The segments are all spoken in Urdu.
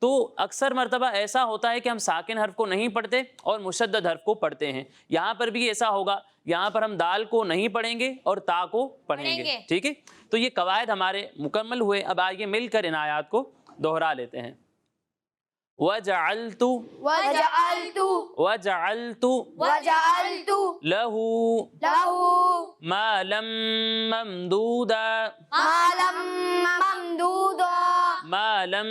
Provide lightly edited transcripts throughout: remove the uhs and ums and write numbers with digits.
تو اکثر مرتبہ ایسا ہوتا ہے کہ ہم ساکن حرف کو نہیں پڑھتے اور مشدد حرف کو پڑھتے ہیں. یہاں پر بھی ایسا ہوگا, یہاں پر ہم دال کو نہیں پڑھیں گے اور تا کو پڑھیں گے. ٹھیک ہے, تو یہ قواعد ہمارے مکمل ہوئے. اب آئیے مل کر ان آیات کو دوہرا لیتے ہیں. وَجَعَلْتُ وجعلت وَجَعَلْتُ وجعلت لَهُ له مَالًا مَمْدُودًا مالا ممدودا مَالًا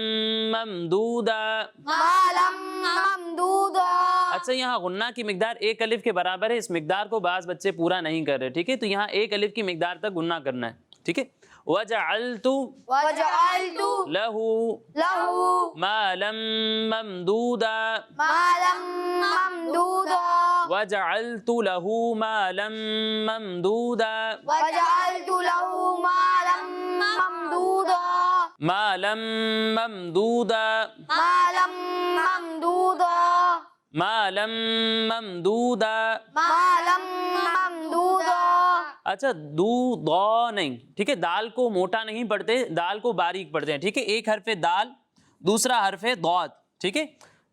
مَمْدُودًا. مالا ممدودا. اچھا, یہاں غنہ کی مقدار ایک الف کے برابر ہے. اس مقدار کو بعض بچے پورا نہیں کر رہے. ٹھیک ہے, تو یہاں ایک الف کی مقدار تک غنہ کرنا ہے. ٹھیک ہے, وَجَعَلْتُ وجعلت لَهُ له مَالًا مَمْدُودًا مالا ممدودا وَجَعَلْتُ لَهُ مَالًا مَمْدُودًا وجعلت له مالا ممدودا مَالًا مَمْدُودًا مالا ممدودا مَالًا مَمْدُودًا. مالا ممدودا. اچھا, دو ضا نہیں. ٹھیک ہے, دال کو موٹا نہیں پڑھتے, دال کو باریک پڑھتے ہیں. ٹھیک ہے, ایک حرف دال, دوسرا حرف ضاد. ٹھیک ہے,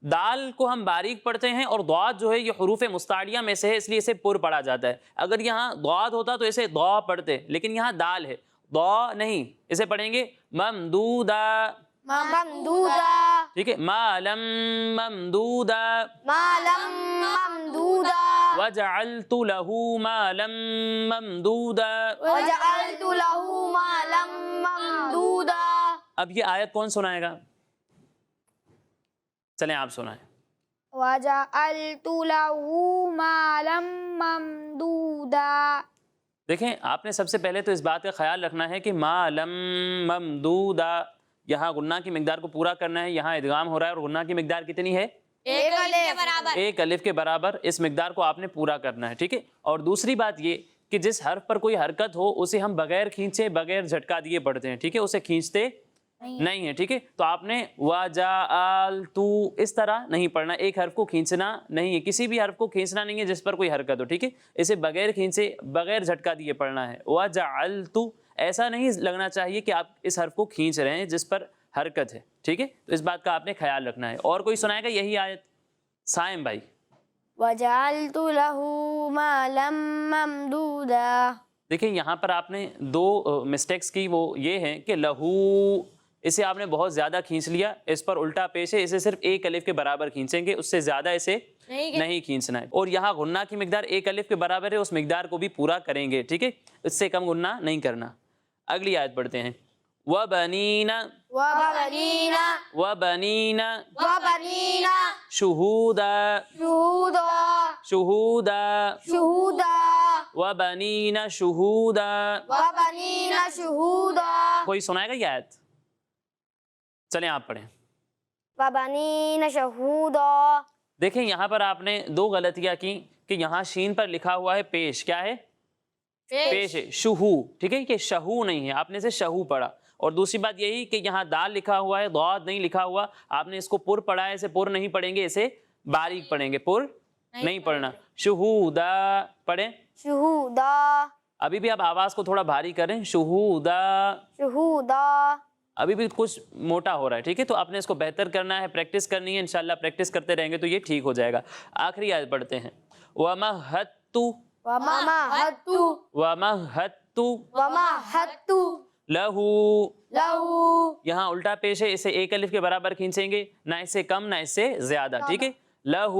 دال کو ہم باریک پڑھتے ہیں اور ضاد جو ہے یہ حروف مستعلیہ میں سے ہے, اس لیے اسے پر پڑھا جاتا ہے. اگر یہاں ضاد ہوتا تو اسے ضا پڑھتے, لیکن یہاں دال ہے, ضا نہیں. اسے پڑھیں گے ممدودا. ممدودا ٹھیک ہے, مَالًا مَمْدُودًا مالا ممدودا وَجَعَلْتُ لَهُ مَالًا مَمْدُودًا. وجعلت له مالا ممدودا. اب یہ آیت کون سنائے گا؟ چلیں آپ سنائیں. وجعلت له مالا ممدودا. دیکھیں, آپ نے سب سے پہلے تو اس بات کا خیال رکھنا ہے کہ مَالًا مَمْدُودًا, یہاں غنہ کی مقدار کو پورا کرنا ہے. یہاں ادغام ہو رہا ہے اور غنہ کی مقدار کتنی ہے؟ ایک الف کے برابر. ایک الف کے برابر. اس مقدار کو آپ نے پورا کرنا ہے. ٹھیک ہے, اور دوسری بات یہ کہ جس حرف پر کوئی حرکت ہو اسے ہم بغیر کھینچے, بغیر جھٹکا دیے پڑھتے ہیں. ٹھیک ہے, اسے کھینچتے نہیں ہے. ٹھیک ہے, تو آپ نے وَجَعَلْتُ اس طرح نہیں پڑھنا. ایک حرف کو کھینچنا نہیں ہے, کسی بھی حرف کو کھینچنا نہیں ہے جس پر کوئی حرکت ہو. ٹھیک ہے, اسے بغیر کھینچے, بغیر جھٹکا دیے پڑھنا ہے. وَجَعَلْتُ ایسا نہیں لگنا چاہیے کہ آپ اس حرف کو کھینچ رہے ہیں جس پر حرکت ہے. ٹھیک ہے, تو اس بات کا آپ نے خیال رکھنا ہے. اور کوئی سنائے گا یہی آیت؟ سائم بھائی. وجعلت له مالا ممدودا. دیکھیں, یہاں پر آپ نے دو مسٹیکس کی, وہ یہ ہیں کہ لہو اسے آپ نے بہت زیادہ کھینچ لیا, اس پر الٹا پیش ہے, اسے صرف ایک الف کے برابر کھینچیں گے, اس سے زیادہ اسے نہیں کھینچنا ہے. اور یہاں غنہ کی مقدار ایک الف کے برابر ہے, اس مقدار کو بھی پورا کریں گے. ٹھیک ہے, اس سے کم غنہ نہیں کرنا. اگلی آیت پڑھتے ہیں. وَبَنِينَ وبنين وَبَنِينَ وبنين شُهُودًا شهودا شُهُودًا شهودا وَبَنِينَ شُهُودًا. وبنين شهودا. کوئی سنائے گا یہ آیت؟ چلیں آپ پڑھیں. وبنين شهودا. دیکھیں, یہاں پر آپ نے دو غلطیاں کی کہ یہاں شین پر لکھا ہوا ہے پیش. کیا ہے؟ پیش ہے, شہو. ٹھیک ہے, کہ شہو نہیں ہے, آپ نے اسے شہو پڑھا. اور دوسری بات یہی کہ یہاں دال لکھا ہوا ہے, ضاد نہیں لکھا ہوا, آپ نے اس کو پر پڑھا ہے, اسے پر نہیں پڑھیں گے, اسے باریک پڑھیں گے, پر نہیں پڑھنا. شہودا پڑھیں. شهودا ابھی بھی آپ آواز کو تھوڑا بھاری کریں. شہودا, شهودا. ابھی بھی کچھ موٹا ہو رہا ہے. ٹھیک ہے, تو آپ نے اس کو بہتر کرنا ہے, پریکٹس کرنی ہے. انشاءاللہ پریکٹس کرتے رہیں گے تو یہ ٹھیک ہو جائے گا. آخری آیت پڑھتے ہیں. وَمَهَّدتُّ ومهدت وَمَهَّدتُّ ومهدت لَهُ له. یہاں الٹا پیش ہے, اسے ایک الف کے برابر کھینچیں گے, نہ اس سے کم نہ اس سے زیادہ. ٹھیک ہے, لَهُ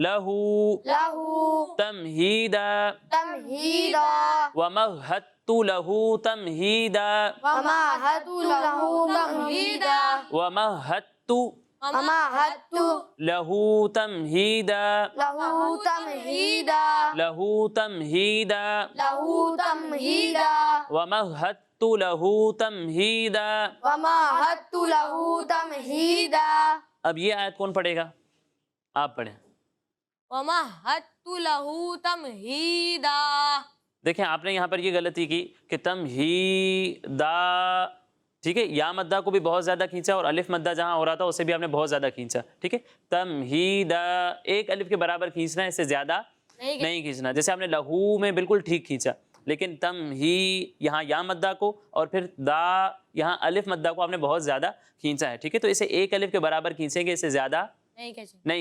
له تمہیدا تمهيدا وَمَهَّدتُّ لَهُ تمہیدا ومهدت له تمهيدا وَمَهَّدتُّ ومهدت لَهُ تمہیدا له تمهيدا لَهُ تمہیدا له تمهيدا وَمَهَّدتُّ لَهُ تمہیدا. ومهدت له تمهيدا. اب یہ آیت کون پڑھے گا؟ آپ پڑھیں. ومهدت له تمهيدا. دیکھیں, آپ نے یہاں پر یہ غلطی کی کہ تمہیدا. ٹھیک ہے, یا مدہ کو بھی بہت زیادہ کھینچا اور الف مدہ جہاں ہو رہا تھا اسے بھی آپ نے بہت زیادہ کھینچا. ٹھیک ہے, تمہیدا ایک الف کے برابر کھینچنا ہے, اس سے زیادہ نہیں کھینچنا. جیسے آپ نے لہو میں بالکل ٹھیک کھینچا, لیکن تم ہی یہاں یا مدہ کو اور پھر دا یہاں الف مدہ کو آپ نے بہت زیادہ کھینچا ہے، ٹھیک ہے؟ تو اسے ایک الف کے برابر کھینچیں گے، اسے زیادہ نہیں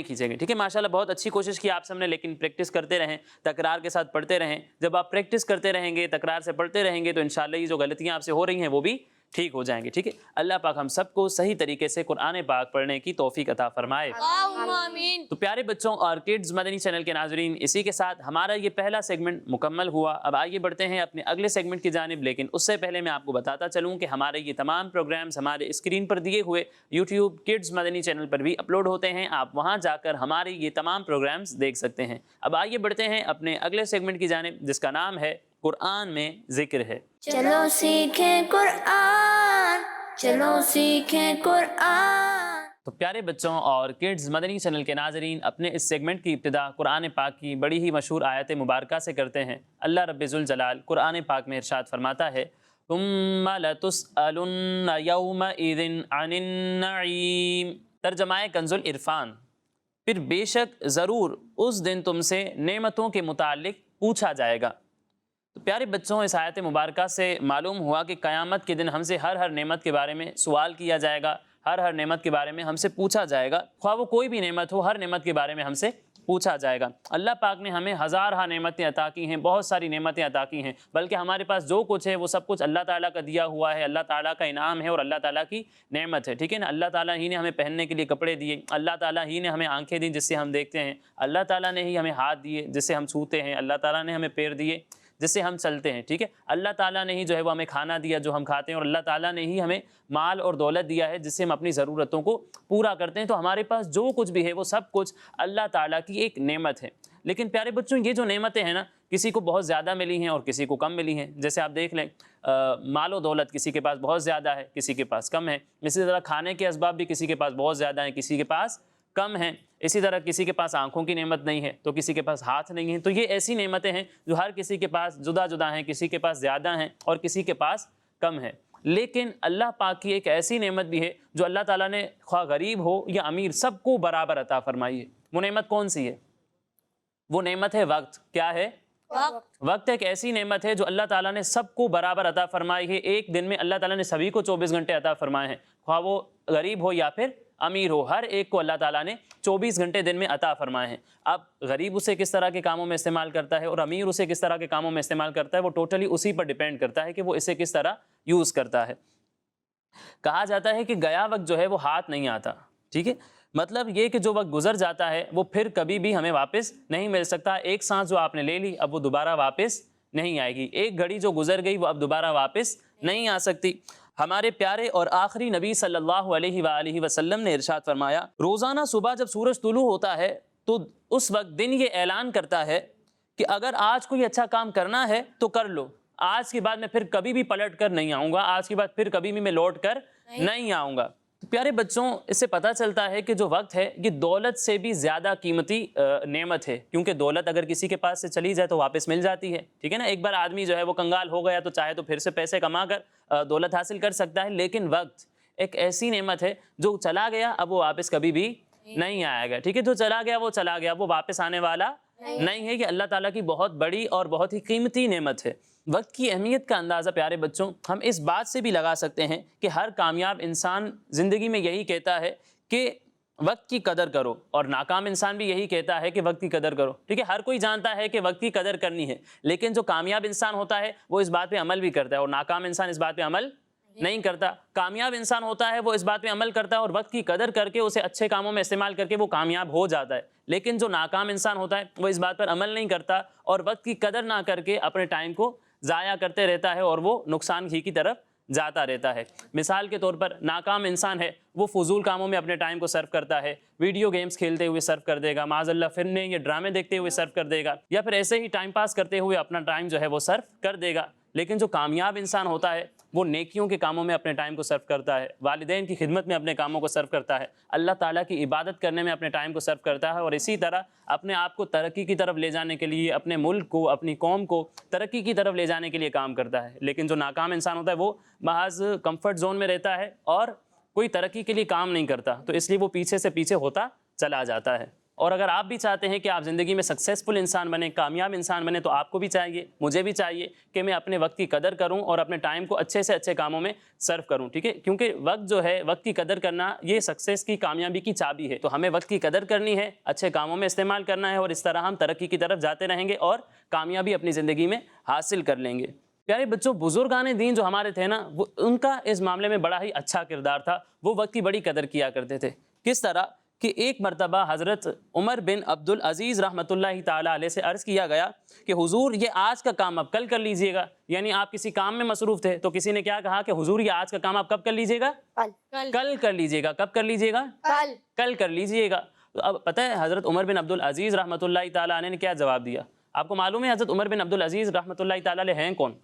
کھینچیں گے، ٹھیک ہے؟ ماشاءاللہ بہت اچھی کوشش کی آپ سب نے، لیکن پریکٹس کرتے رہیں، تکرار کے ساتھ پڑھتے رہیں۔ جب آپ پریکٹس کرتے رہیں گے، تکرار سے پڑھتے رہیں گے تو انشاءاللہ یہ جو غلطیاں آپ سے ہو رہی ہیں وہ بھی ٹھیک ہو جائیں گی، ٹھیک ہے؟ اللہ پاک ہم سب کو صحیح طریقے سے قرآن پاک پڑھنے کی توفیق عطا فرمائے۔ آمین۔ تو پیارے بچوں اور کڈز مدنی چینل کے ناظرین، اسی کے ساتھ ہمارا یہ پہلا سیگمنٹ مکمل ہوا۔ اب آئیے بڑھتے ہیں اپنے اگلے سیگمنٹ کی جانب، لیکن اس سے پہلے میں آپ کو بتاتا چلوں کہ ہمارے یہ تمام پروگرامز ہمارے اسکرین پر دیے ہوئے یوٹیوب کڈز مدنی چینل پر بھی اپلوڈ ہوتے ہیں، آپ وہاں جا کر ہمارے یہ تمام پروگرامز دیکھ سکتے ہیں۔ اب آئیے بڑھتے ہیں اپنے اگلے سیگمنٹ کی جانب، جس کا نام ہے قرآن میں ذکر ہے۔ چلو سیکھیں قرآن، چلو سیکھیں قرآن۔ تو پیارے بچوں اور کڈز مدنی چینل کے ناظرین، اپنے اس سیگمنٹ کی ابتدا قرآن پاک کی بڑی ہی مشہور آیت مبارکہ سے کرتے ہیں۔ اللہ رب ذوالجلال قرآن پاک میں ارشاد فرماتا ہے، ثم لتسألن یومئذ عن النعیم۔ ترجمہ کنز العرفان، پھر بے شک ضرور اس دن تم سے نعمتوں کے متعلق پوچھا جائے گا۔ تو پیارے بچوں، اس آیت مبارکہ سے معلوم ہوا کہ قیامت کے دن ہم سے ہر نعمت کے بارے میں سوال کیا جائے گا، ہر نعمت کے بارے میں ہم سے پوچھا جائے گا، خواہ وہ کوئی بھی نعمت ہو، ہر نعمت کے بارے میں ہم سے پوچھا جائے گا۔ اللہ پاک نے ہمیں ہزارہ نعمتیں عطا کی ہیں، بہت ساری نعمتیں عطا کی ہیں، بلکہ ہمارے پاس جو کچھ ہے وہ سب کچھ اللہ تعالیٰ کا دیا ہوا ہے، اللہ تعالیٰ کا انعام ہے اور اللہ تعالیٰ کی نعمت ہے، ٹھیک ہے نا؟ اللہ تعالیٰ ہی نے ہمیں پہننے کے لیے کپڑے دیے، اللہ تعالیٰ ہی نے ہمیں آنکھیں دی جس سے ہم دیکھتے ہیں، اللہ تعالیٰ نے ہی ہمیں ہاتھ دیے جس سے ہم چھوتے ہیں، اللہ تعالیٰ نے ہمیں پیر دیے جس سے ہم چلتے ہیں، ٹھیک ہے؟ اللہ تعالیٰ نے ہی جو ہے وہ ہمیں کھانا دیا جو ہم کھاتے ہیں، اور اللہ تعالیٰ نے ہی ہمیں مال اور دولت دیا ہے جس سے ہم اپنی ضرورتوں کو پورا کرتے ہیں۔ تو ہمارے پاس جو کچھ بھی ہے وہ سب کچھ اللہ تعالیٰ کی ایک نعمت ہے۔ لیکن پیارے بچوں، یہ جو نعمتیں ہیں نا، کسی کو بہت زیادہ ملی ہیں اور کسی کو کم ملی ہیں۔ جیسے آپ دیکھ لیں، مال و دولت کسی کے پاس بہت زیادہ ہے، کسی کے پاس کم ہے۔ اسی طرح کھانے کے اسباب بھی کسی کے پاس بہت زیادہ ہیں، کسی کے پاس کم ہیں۔ اسی طرح کسی کے پاس آنکھوں کی نعمت نہیں ہے تو کسی کے پاس ہاتھ نہیں ہے۔ تو یہ ایسی نعمتیں ہیں جو ہر کسی کے پاس جدا جدا ہیں، کسی کے پاس زیادہ ہیں اور کسی کے پاس کم ہے۔ لیکن اللہ پاک کی ایک ایسی نعمت بھی ہے جو اللہ تعالیٰ نے خواہ غریب ہو یا امیر سب کو برابر عطا فرمائی ہے۔ وہ نعمت کون سی ہے؟ وہ نعمت ہے وقت۔ کیا ہے؟ وقت ایک ایسی نعمت ہے جو اللہ تعالیٰ نے سب کو برابر عطا فرمائی ہے۔ ایک دن میں اللہ تعالیٰ نے سبھی کو 24 گھنٹے عطا فرمائے ہیں، خواہ وہ غریب ہو یا پھر امیر ہو، ہر ایک کو اللہ تعالیٰ نے 24 گھنٹے دن میں عطا فرمائے ہیں۔ اب غریب اسے کس طرح کے کاموں میں استعمال کرتا ہے اور امیر اسے کس طرح کے کاموں میں استعمال کرتا ہے، وہ ٹوٹلی اسی پر ڈیپینڈ کرتا ہے کہ وہ اسے کس طرح یوز کرتا ہے۔ کہا جاتا ہے کہ گیا وقت جو ہے وہ ہاتھ نہیں آتا، ٹھیک ہے؟ مطلب یہ کہ جو وقت گزر جاتا ہے وہ پھر کبھی بھی ہمیں واپس نہیں مل سکتا۔ ایک سانس جو آپ نے لے لی اب وہ دوبارہ واپس نہیں آئے گی، ایک گھڑی جو گزر گئی وہ اب دوبارہ واپس نہیں آ سکتی۔ ہمارے پیارے اور آخری نبی صلی اللہ علیہ وآلہ وسلم نے ارشاد فرمایا، روزانہ صبح جب سورج طلوع ہوتا ہے تو اس وقت دن یہ اعلان کرتا ہے کہ اگر آج کوئی اچھا کام کرنا ہے تو کر لو، آج کے بعد میں پھر کبھی بھی پلٹ کر نہیں آؤں گا، آج کے بعد پھر کبھی بھی میں لوٹ کر نہیں آؤں گا۔ تو پیارے بچوں، اس سے پتہ چلتا ہے کہ جو وقت ہے یہ دولت سے بھی زیادہ قیمتی نعمت ہے، کیونکہ دولت اگر کسی کے پاس سے چلی جائے تو واپس مل جاتی ہے، ٹھیک ہے نا؟ ایک بار آدمی جو ہے وہ کنگال ہو گیا تو چاہے تو پھر سے پیسے کما کر دولت حاصل کر سکتا ہے، لیکن وقت ایک ایسی نعمت ہے جو چلا گیا اب وہ واپس کبھی بھی نہیں آئے گا، ٹھیک ہے؟ جو چلا گیا وہ چلا گیا، وہ واپس آنے والا نہیں ہے۔ یہ اللہ تعالیٰ کی بہت بڑی اور بہت ہی قیمتی نعمت ہے۔ وقت کی اہمیت کا اندازہ پیارے بچوں ہم اس بات سے بھی لگا سکتے ہیں کہ ہر کامیاب انسان زندگی میں یہی کہتا ہے کہ وقت کی قدر کرو، اور ناکام انسان بھی یہی کہتا ہے کہ وقت کی قدر کرو، ٹھیک ہے؟ ہر کوئی جانتا ہے کہ وقت کی قدر کرنی ہے، لیکن جو کامیاب انسان ہوتا ہے وہ اس بات پہ عمل بھی کرتا ہے، اور ناکام انسان اس بات پہ عمل نہیں کرتا۔ کامیاب انسان ہوتا ہے وہ اس بات پہ عمل کرتا ہے اور وقت کی قدر کر کے اسے اچھے کاموں میں استعمال کر کے وہ کامیاب ہو جاتا ہے، لیکن جو ناکام انسان ہوتا ہے وہ اس بات پر عمل نہیں کرتا اور وقت کی قدر نہ کر کے اپنے ٹائم کو ضائع کرتے رہتا ہے اور وہ نقصان ہی کی طرف جاتا رہتا ہے۔ مثال کے طور پر ناکام انسان ہے وہ فضول کاموں میں اپنے ٹائم کو صرف کرتا ہے، ویڈیو گیمز کھیلتے ہوئے صرف کر دے گا، معاذ اللہ فلمیں یا ڈرامے دیکھتے ہوئے صرف کر دے گا، یا پھر ایسے ہی ٹائم پاس کرتے ہوئے اپنا ٹائم جو ہے وہ صرف کر دے گا۔ لیکن جو کامیاب انسان ہوتا ہے وہ نیکیوں کے کاموں میں اپنے ٹائم کو صرف کرتا ہے، والدین کی خدمت میں اپنے کاموں کو صرف کرتا ہے، اللہ تعالیٰ کی عبادت کرنے میں اپنے ٹائم کو صرف کرتا ہے، اور اسی طرح اپنے آپ کو ترقی کی طرف لے جانے کے لیے، اپنے ملک کو، اپنی قوم کو ترقی کی طرف لے جانے کے لیے کام کرتا ہے۔ لیکن جو ناکام انسان ہوتا ہے وہ محض کمفرٹ زون میں رہتا ہے اور کوئی ترقی کے لیے کام نہیں کرتا، تو اس لیے وہ پیچھے سے پیچھے ہوتا چلا جاتا ہے۔ اور اگر آپ بھی چاہتے ہیں کہ آپ زندگی میں سکسیزفل انسان بنیں، کامیاب انسان بنیں، تو آپ کو بھی چاہیے، مجھے بھی چاہیے کہ میں اپنے وقت کی قدر کروں اور اپنے ٹائم کو اچھے سے اچھے کاموں میں صرف کروں، ٹھیک ہے؟ کیونکہ وقت جو ہے، وقت کی قدر کرنا یہ سکسیز کی، کامیابی کی چابی ہے. تو ہمیں وقت کی قدر کرنی ہے، اچھے کاموں میں استعمال کرنا ہے، اور اس طرح ہم ترقی کی طرف جاتے رہیں گے اور کامیابی اپنی زندگی میں حاصل کر لیں گے. پیارے بچوں، بزرگان دین جو ہمارے تھے نا، ان کا اس معاملے میں بڑا ہی اچھا کردار تھا. وہ وقت کی بڑی قدر کیا کرتے تھے. کس طرح کہ ایک مرتبہ حضرت عمر بن عبد العزیز رحمۃ اللہ تعالیٰ علیہ سے عرض کیا گیا کہ حضور یہ آج کا کام اب کل کر لیجئے گا. یعنی آپ کسی کام میں مصروف تھے تو کسی نے کیا کہا کہ حضور یہ آج کا کام آپ کب کر لیجئے گا؟ کل کر لیجئے گا. کب کر لیجئے گا؟ کل کر لیجئے گا. تو اب پتہ ہے حضرت عمر بن عبد العزیز رحمۃ اللہ تعالیٰ علیہ نے کیا جواب دیا؟ آپ کو معلوم ہے حضرت عمر بن عبد العزیز رحمۃ اللہ تعالیٰ علیہ ہیں کون؟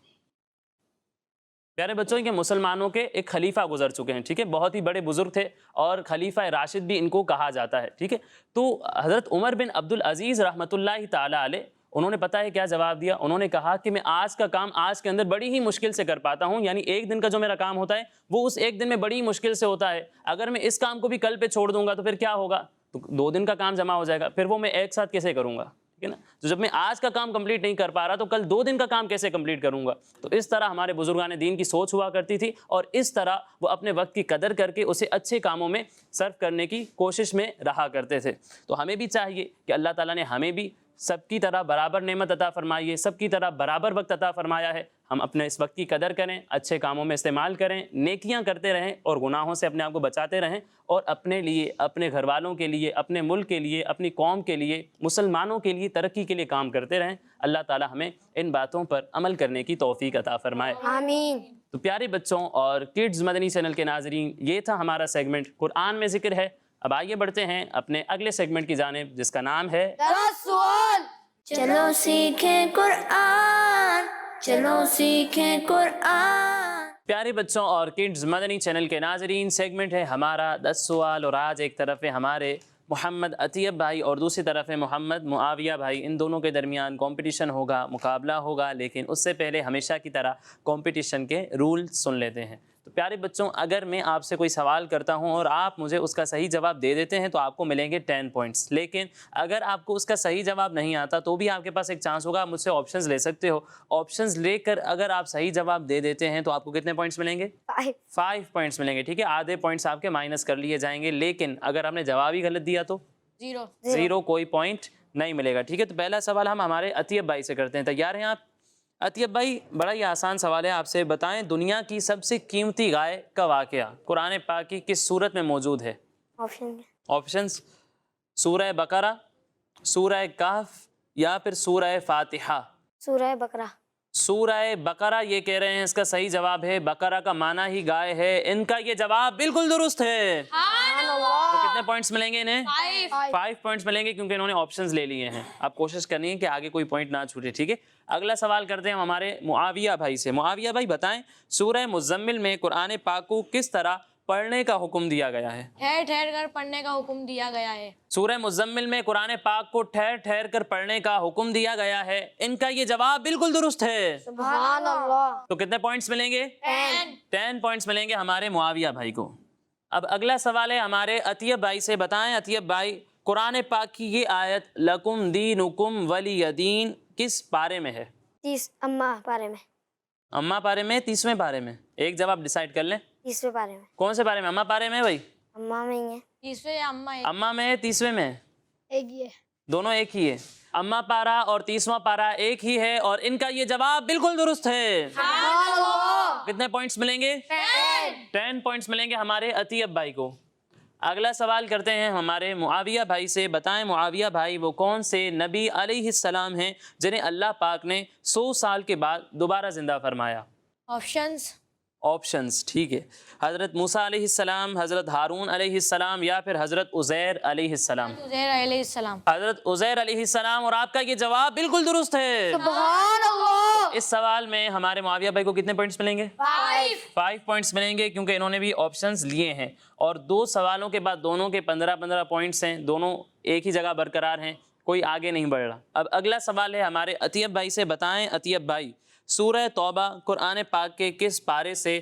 پیارے بچوں، یہ مسلمانوں کے ایک خلیفہ گزر چکے ہیں، ٹھیک ہے؟ بہت ہی بڑے بزرگ تھے اور خلیفہ راشد بھی ان کو کہا جاتا ہے، ٹھیک ہے؟ تو حضرت عمر بن عبد العزیز رحمۃ اللہ تعالیٰ علیہ، انہوں نے پتہ ہے کیا جواب دیا؟ انہوں نے کہا کہ میں آج کا کام آج کے اندر بڑی ہی مشکل سے کر پاتا ہوں. یعنی ایک دن کا جو میرا کام ہوتا ہے وہ اس ایک دن میں بڑی ہی مشکل سے ہوتا ہے. اگر میں اس کام کو بھی کل پہ چھوڑ دوں گا تو پھر کیا ہوگا؟ تو 2 دن کا کام جمع ہو جائے گا. پھر وہ میں ایک ساتھ کیسے کروں گا؟ ٹھیک ہے نا؟ تو جب میں آج کا کام کمپلیٹ نہیں کر پا رہا تو کل 2 دن کا کام کیسے کمپلیٹ کروں گا؟ تو اس طرح ہمارے بزرگان دین کی سوچ ہوا کرتی تھی، اور اس طرح وہ اپنے وقت کی قدر کر کے اسے اچھے کاموں میں صرف کرنے کی کوشش میں رہا کرتے تھے. تو ہمیں بھی چاہیے کہ اللہ تعالیٰ نے ہمیں بھی سب کی طرح برابر نعمت عطا فرمائی ہے، سب کی طرح برابر وقت عطا فرمایا ہے. ہم اپنے اس وقت کی قدر کریں، اچھے کاموں میں استعمال کریں، نیکیاں کرتے رہیں اور گناہوں سے اپنے آپ کو بچاتے رہیں، اور اپنے لیے، اپنے گھر والوں کے لیے، اپنے ملک کے لیے، اپنی قوم کے لیے، مسلمانوں کے لیے ترقی کے لیے کام کرتے رہیں. اللہ تعالی ہمیں ان باتوں پر عمل کرنے کی توفیق عطا فرمائے. آمین. تو پیارے بچوں اور کڈز مدنی چینل کے ناظرین، یہ تھا ہمارا سیگمنٹ قرآن میں ذکر ہے. اب آئیے بڑھتے ہیں اپنے اگلے سیگمنٹ کی جانب، جس کا نام ہے 10 سوال. چلو سیکھیں قرآن، چلو سیکھیں قرآن. پیارے بچوں اور کڈز مدنی چینل کے ناظرین، سیگمنٹ ہے ہمارا 10 سوال. اور آج ایک طرف ہے ہمارے محمد عطیب بھائی اور دوسری طرف ہے محمد معاویہ بھائی. ان دونوں کے درمیان کمپٹیشن ہوگا، مقابلہ ہوگا، لیکن اس سے پہلے ہمیشہ کی طرح کمپٹیشن کے رول سن لیتے ہیں. تو پیارے بچوں، اگر میں آپ سے کوئی سوال کرتا ہوں اور آپ مجھے اس کا صحیح جواب دے دیتے ہیں تو آپ کو ملیں گے 10 پوائنٹس. لیکن اگر آپ کو اس کا صحیح جواب نہیں آتا تو بھی آپ کے پاس ایک چانس ہوگا، آپ مجھ سے آپشنز لے سکتے ہو. آپشنز لے کر اگر آپ صحیح جواب دے دیتے ہیں تو آپ کو کتنے پوائنٹس ملیں گے؟ 5 پوائنٹس ملیں گے، ٹھیک ہے؟ آدھے پوائنٹس آپ کے مائنس کر لیے جائیں گے. لیکن اگر آپ نے جواب ہی غلط دیا تو 0 کوئی پوائنٹ نہیں ملے گا، ٹھیک ہے؟ تو پہلا سوال ہم ہمارے عطیب بھائی سے کرتے ہیں. تیار ہیں آپ؟ عطیب بھائی، بڑا ہی آسان سوال ہے، آپ سے بتائیں دنیا کی سب سے قیمتی گائے کا واقعہ قرآن پاک کی کس سورت میں موجود ہے؟ آپشنز: سورہ بقرہ، سورہ کہف، یا پھر سورہ فاتحہ. سورہ بقرہ. سورہ بقرہ یہ کہہ رہے ہیں اس کا صحیح جواب ہے. بقرہ کا معنی ہی گائے ہے. ان کا یہ جواب بالکل درست ہے. تو کتنے پوائنٹس ملیں گے انہیں؟ 5 پوائنٹس ملیں گے، کیونکہ انہوں نے آپشنز لے لیے ہیں. آپ کوشش کرنی ہے کہ آگے کوئی پوائنٹ نہ چھوٹے، ٹھیک ہے؟ اگلا سوال کرتے ہیں ہم ہمارے معاویہ بھائی سے. معاویہ بھائی بتائیں سورہ مزمل میں قرآن پاک کو کس طرح پڑھنے کا حکم دیا گیا ہے؟ ٹھہر ٹھہر کر پڑھنے کا حکم دیا گیا ہے. سورہ مزمل میں قرآن پاک کو ٹھہر ٹھہر کر پڑھنے کا حکم دیا گیا ہے. ان کا یہ جواب بالکل درست ہے. سبحان اللہ. تو کتنے پوائنٹس ملیں گے؟ 10 پوائنٹس ملیں گے ہمارے معاویہ بھائی کو. اب اگلا سوال ہے ہمارے عطیب بھائی سے. بتائیں عطیب بھائی قرآن پاک کی یہ آیت لکم دینکم ولی دین کس پارے میں ہے؟ 30 اما پارے میں. اما پارے میں، 30ویں پارے میں؟ ایک جواب ڈیسائیڈ کر لیں. 30ویں پارے میں. کون سے پارے میں؟ اما پارے میں بھائی؟ اما میں ہی ہے. 30ویں یا اما ہے؟ اما میں ہے، 30ویں میں؟ ایک ہی ہے. دونوں ایک ہی ہے. اما پارا اور 30واں پارا ایک ہی ہے، اور ان کا یہ جواب بالکل درست ہے. کتنے پوائنٹس ملیں گے؟ 10 پوائنٹس ملیں گے ہمارے عطیب بھائی کو. اگلا سوال کرتے ہیں ہمارے معاویہ بھائی سے. بتائیں معاویہ بھائی وہ کون سے نبی علیہ السلام ہیں جنہیں اللہ پاک نے 100 سال کے بعد دوبارہ زندہ فرمایا؟ آپشنز، ٹھیک ہے. حضرت موسیٰ علیہ السلام، حضرت ہارون علیہ السلام، یا پھر حضرت عزیر علیہ السلام؟ عزیر علیہ السلام. حضرت عزیر علیہ السلام. اور آپ کا یہ جواب بالکل درست ہے. سبحان اللہ. اس سوال میں ہمارے معاویہ بھائی کو کتنے پوائنٹس ملیں گے؟ 5 پوائنٹس ملیں گے، کیونکہ انہوں نے بھی آپشنز لیے ہیں. اور 2 سوالوں کے بعد دونوں کے 15 پوائنٹس ہیں. دونوں ایک ہی جگہ برقرار ہیں، کوئی آگے نہیں بڑھ رہا. اب اگلا سوال ہے ہمارے عطیب بھائی سے. بتائیں عطیب بھائی سورہ توبہ قرآن پاک کے کس پارے سے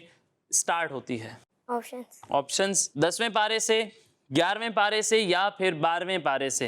سٹارٹ ہوتی ہے؟ آپشنز: 10ویں پارے سے، 11ویں پارے سے، یا پھر 12ویں پارے سے؟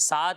7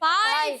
5।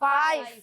5।